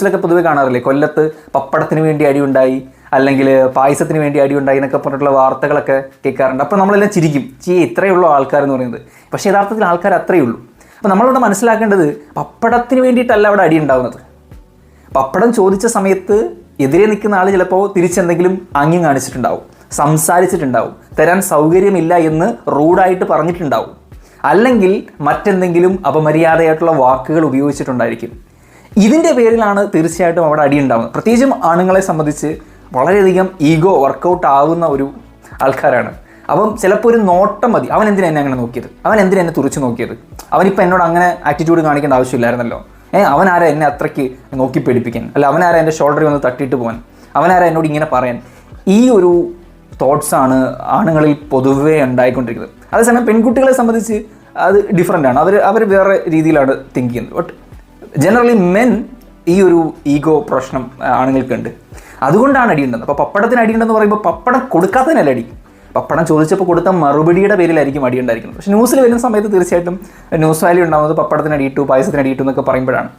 ൊക്കെ പൊതുവെ കാണാറില്ലേ, കൊല്ലത്ത് പപ്പടത്തിന് വേണ്ടി അടിയുണ്ടായി, അല്ലെങ്കിൽ പായസത്തിന് വേണ്ടി അടിയുണ്ടായി എന്നൊക്കെ പറഞ്ഞിട്ടുള്ള വാർത്തകളൊക്കെ കേൾക്കാറുണ്ട്. അപ്പോൾ നമ്മളെല്ലാം ചിരിക്കും, ഇത്രയേ ഉള്ളൂ ആൾക്കാരെന്ന് പറയുന്നത്. പക്ഷേ യഥാർത്ഥത്തിൽ ആൾക്കാർ അത്രയേ ഉള്ളൂ. അപ്പോൾ നമ്മളിവിടെ മനസ്സിലാക്കേണ്ടത് പപ്പടത്തിന് വേണ്ടിയിട്ടല്ല അവിടെ അടി ഉണ്ടാവുന്നത്. പപ്പടം ചോദിച്ച സമയത്ത് എതിരെ നിൽക്കുന്ന ആൾ ചിലപ്പോൾ തിരിച്ചെന്തെങ്കിലും ആംഗ്യം കാണിച്ചിട്ടുണ്ടാവും, സംസാരിച്ചിട്ടുണ്ടാവും, തരാൻ സൗകര്യമില്ല എന്ന് റൂഡായിട്ട് പറഞ്ഞിട്ടുണ്ടാവും, അല്ലെങ്കിൽ മറ്റെന്തെങ്കിലും അപമര്യാദയായിട്ടുള്ള വാക്കുകൾ ഉപയോഗിച്ചിട്ടുണ്ടായിരിക്കും. ഇതിൻ്റെ പേരിലാണ് തീർച്ചയായിട്ടും അവിടെ അടിയുണ്ടാകുന്നത്. പ്രത്യേകിച്ചും ആണുങ്ങളെ സംബന്ധിച്ച് വളരെയധികം ഈഗോ വർക്കൗട്ട് ആകുന്ന ഒരു ആൾക്കാരാണ്. അപ്പം ചിലപ്പോൾ ഒരു നോട്ടം മതി, അവൻ എന്തിനാ എന്നെ അങ്ങനെ നോക്കിയത്, അവൻ എന്തിനാ എന്നെ തുറിച്ച് നോക്കിയത്, അവനിപ്പോൾ എന്നോട് അങ്ങനെ ആറ്റിറ്റ്യൂഡ് കാണിക്കേണ്ട ആവശ്യമില്ലായിരുന്നല്ലോ, അവനാരാ എന്നെ അത്രയ്ക്ക് നോക്കി പേടിപ്പിക്കാൻ, അല്ല അവനാരാ എൻ്റെ ഷോൾഡറിൽ വന്ന് തട്ടിയിട്ട് പോകാൻ, അവനാരാ എന്നോട് ഇങ്ങനെ പറയാൻ. ഈ ഒരു തോട്ട്സാണ് ആണുങ്ങളിൽ പൊതുവേ ഉണ്ടായിക്കൊണ്ടിരിക്കുന്നത്. അതേസമയം പെൺകുട്ടികളെ സംബന്ധിച്ച് അത് ഡിഫറൻ്റ് ആണ്. അവർ വേറെ രീതിയിലാണ് തിങ്ക് ചെയ്യുന്നത്. ബട്ട് ജനറലി മെൻ ഈ ഒരു ഈഗോ പ്രശ്നം ആണുങ്ങൾക്കുണ്ട്. അതുകൊണ്ടാണ് അടിയുണ്ടെന്ന്. അപ്പോൾ പപ്പടത്തിന് അടിയുണ്ടെന്ന് പറയുമ്പോൾ പപ്പടം കൊടുക്കാത്തതിനല്ല അടി, പപ്പടം ചോദിച്ചപ്പോൾ കൊടുത്ത മറുപടിയുടെ പേരിലായിരിക്കും അടിയുണ്ടായിരിക്കുന്നത്. പക്ഷേ ന്യൂസിൽ വരുന്ന സമയത്ത് തീർച്ചയായിട്ടും ന്യൂസ് വാല്യൂ ഉണ്ടാകുന്നത് പപ്പടത്തിന് അടിയിട്ടു, പായസത്തിന് അടിയിട്ടു എന്നൊക്കെ പറയുമ്പോഴാണ്.